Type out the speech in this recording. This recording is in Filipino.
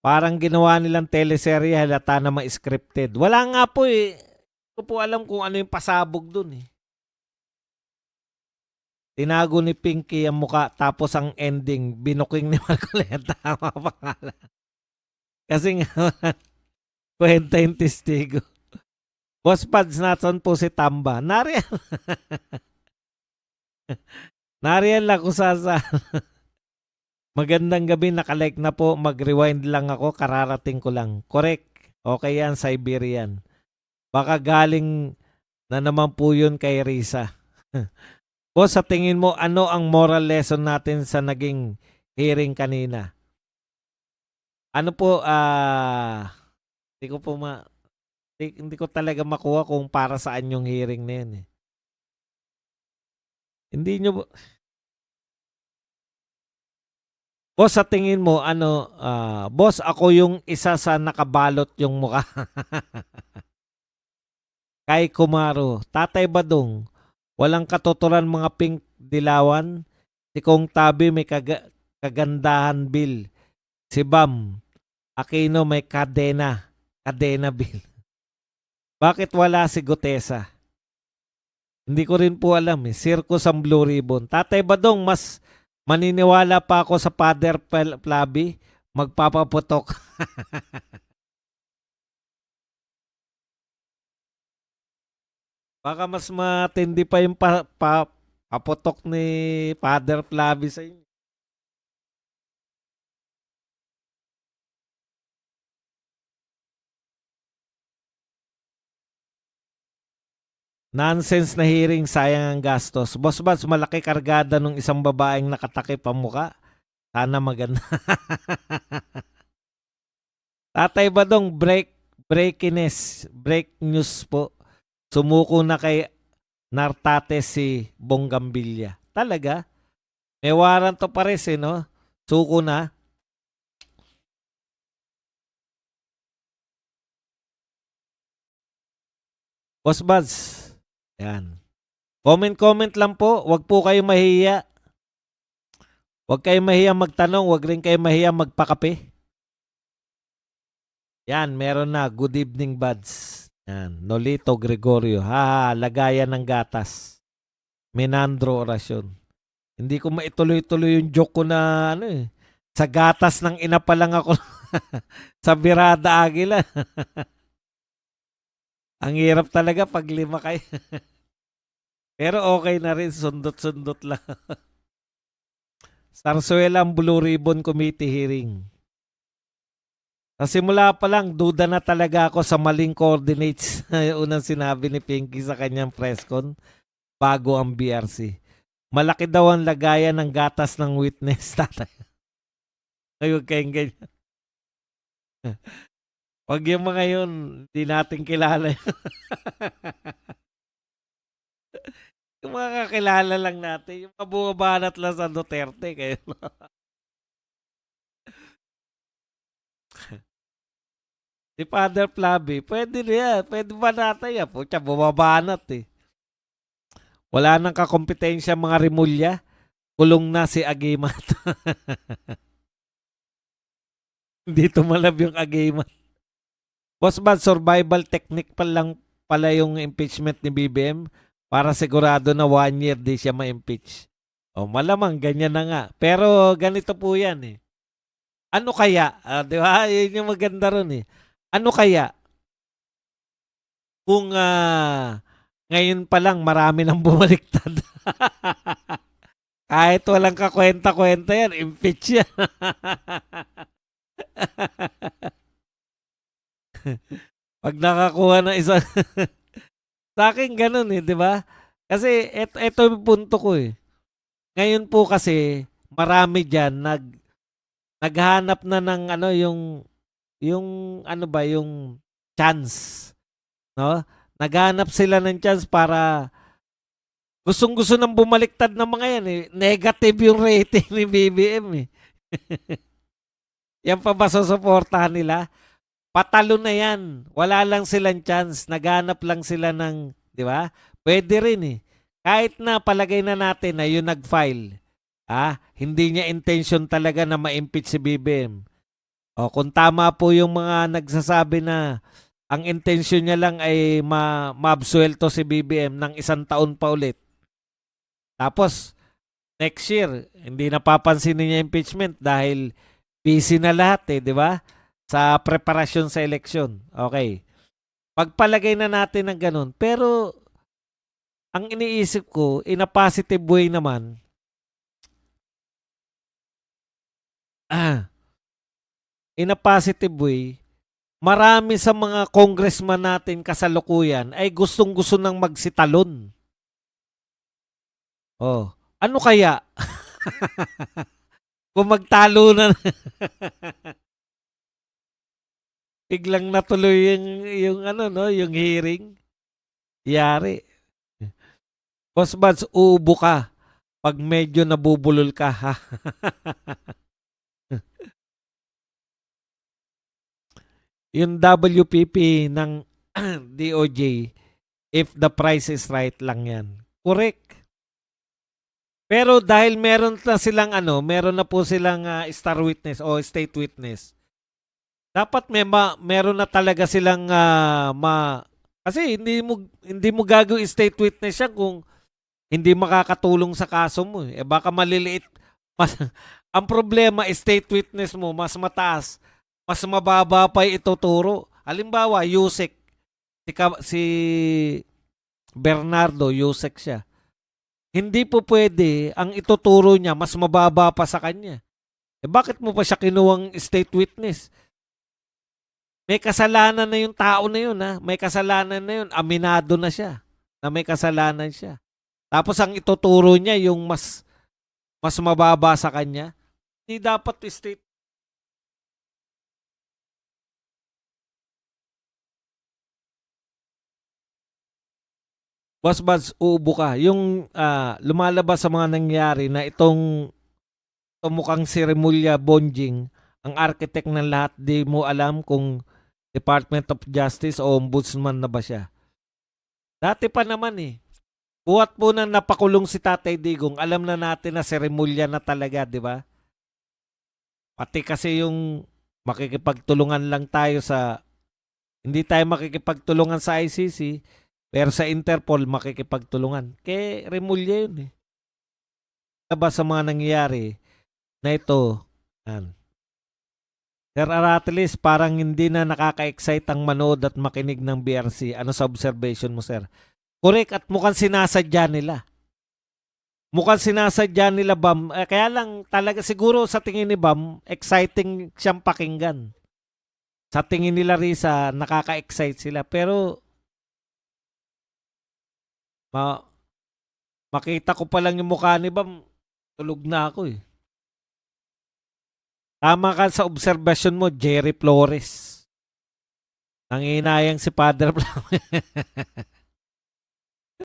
Parang ginawa nilang teleserye halata namang scripted. Wala nga po eh. Hindi ko po alam kung ano yung pasabog dun eh. Tinago ni Pinky ang muka tapos ang ending, binuking ni Marcoleta ang mga pangalan. Kasi nga, kwenta yung testigo. Boss Pads, nasan po si Tamba? Nariyan. Nariyan lang kung sa. Magandang gabi, nakalike na po. Mag-rewind lang ako, kararating ko lang. Correct. Okay yan, Siberian. Baka galing na naman po yun kay Risa. Boss, sa tingin mo, ano ang moral lesson natin sa naging hearing kanina? Ano po, hindi ko po hindi ko talaga makuha kung para saan yung hearing na yun eh. Hindi nyo, boss, sa tingin mo, boss, ako yung isa sa nakabalot yung mukha. Kay Kumaro, Tatay Badong, walang katuturan mga pink dilawan. Si Kong Tabi may kagandahan bill. Si Bam Aquino may kadena bill. Bakit wala si Gutesa? Hindi ko rin po alam eh. Circus ang Blue Ribbon. Tatay Badong, mas maniniwala pa ako sa Father Flaby. Magpapaputok. Baka mas matindi pa yung paputok ni Father Flaby sa inyo. Nonsense na hearing, sayang ang gastos. Boss Bats, malaki kargada nung isang babaeng nakatakip ang muka. Sana maganda. Tatay Badong, break news po. Sumuko na kay Nartate si Bonggambilya. Talaga? May warrant to pares eh, no? Suko na. Boss Buds, yan. Comment lang po. Huwag po kayo mahiya. Huwag kayo mahiya magtanong. Huwag rin kayo mahiya magpakape. Yan, meron na. Good evening, Buds. Yan. Nolito Gregorio. Lagayan ng gatas. Menandro Orasyon. Hindi ko maituloy-tuloy yung joke ko na ano eh. Sa gatas ng ina pa lang ako. Sa Birada Agila. Ang hirap talaga pag 5 kayo. Pero okay na rin. Sundot-sundot lang. Sarsuela ang Blue Ribbon Committee hearing. Sa simula pa lang, duda na talaga ako sa maling coordinates. Unang sinabi ni Pinky sa kanyang presscon bago ang BRC. Malaki daw ang lagayan ng gatas ng witness. Tatay. Huwag kayong ganyan. Huwag yung mga yun, hindi natin kilala. Yung mga kakilala lang natin, yung mabubanat lang sa Duterte. Kayo. Si Father Flaby, pwede niya. Pwede ba natin yan? Pucha, bumabanat eh. Wala nang kakompetensya mga Rimulya. Kulong na si Agimat. Hindi tumalab yung Agimat. Boss Bad, survival technique pa lang pala yung impeachment ni BBM para sigurado na 1 year di siya ma-impeach. O malamang, ganyan na nga. Pero ganito po yan eh. Ano kaya? Di ba? Yun yung maganda ron eh. Ano kaya? Kung ngayon pa lang marami nang bumaliktad. Kahit walang kakwenta-kwenta yan, impeach yan. Pag nakakuha ng isa. Sa akin ganun eh, di ba? Kasi ito yung punto ko eh. Ngayon po kasi marami diyan naghanap na ng ano yung ano ba yung chance, no? Naghanap sila ng chance para gustong-gusto nang bumaliktad ng mga yan eh. Negative yung rating ni BBM eh. Yan pa ba susuportahan nila? Patalo na yan. Wala lang silang chance. Naghanap lang sila ng, di ba? Pwede rin eh. Kahit na palagay na natin na yung nag-file, hindi niya intention talaga na ma-impeach si BBM. O kung tama po yung mga nagsasabi na ang intensyon niya lang ay maabsuelto si BBM ng 1 taon pa ulit. Tapos next year, hindi napapansin niya impeachment dahil busy na lahat di ba? Sa preparasyon sa eleksyon. Okay. Pagpalagay na natin ng ganun. Pero ang iniisip ko, in a positive way naman, in a positive way, marami sa mga congressman natin kasalukuyan ay gustong-gusto nang magsitalon. Oh, ano kaya? Kung magtalo na biglang natuloy yung ano no, yung hearing. Yari. Boss Buds, uubo ka pag medyo nabubulol ka ha. Yung WPP ng DOJ, if the price is right lang yan. Correct. Pero dahil meron na silang meron na po silang star witness o state witness. Dapat meron na talaga silang kasi hindi mo gagawin state witness yan kung hindi makakatulong sa kaso mo. Baka maliliit. Ang problema, state witness mo mas mataas, mas mababa pa ituturo. Halimbawa, Yusek. Si Bernardo, Yusek siya. Hindi po pwede ang ituturo niya mas mababa pa sa kanya. Bakit mo pa siya kinuwang state witness? May kasalanan na yung tao na yun ha. May kasalanan na yun. Aminado na siya na may kasalanan siya. Tapos ang ituturo niya yung mas mababa sa kanya. Hindi dapat state. Boss Buds, uubo ka. Yung lumalabas sa mga nangyari na itong mukhang si Remulla Bonjing, ang architect ng lahat, di mo alam kung Department of Justice o Ombudsman na ba siya. Dati pa naman Buhat po na napakulong si Tatay Digong, alam na natin na si Remulla na talaga, di ba? Pati kasi yung makikipagtulungan lang tayo hindi tayo makikipagtulungan sa ICC, pero sa Interpol makikipagtulungan. Kaya Remulla yun Ba sa mga nangyayari na ito, Sir Aratilis, parang hindi na nakaka-excite ang manood at makinig ng BRC. Ano sa observation mo, sir? Correct, at mukhang sinasadya nila. Mukhang sinasadya nila, Bam. Kaya lang talaga siguro sa tingin ni Bam, exciting siyang pakinggan. Sa tingin nila Risa, nakaka-excite sila. Pero makita ko pa lang yung mukha ni Bam, tulog na ako Tama ka sa obserbasyon mo, Jerry Flores. Nanginayang si Father Blanc.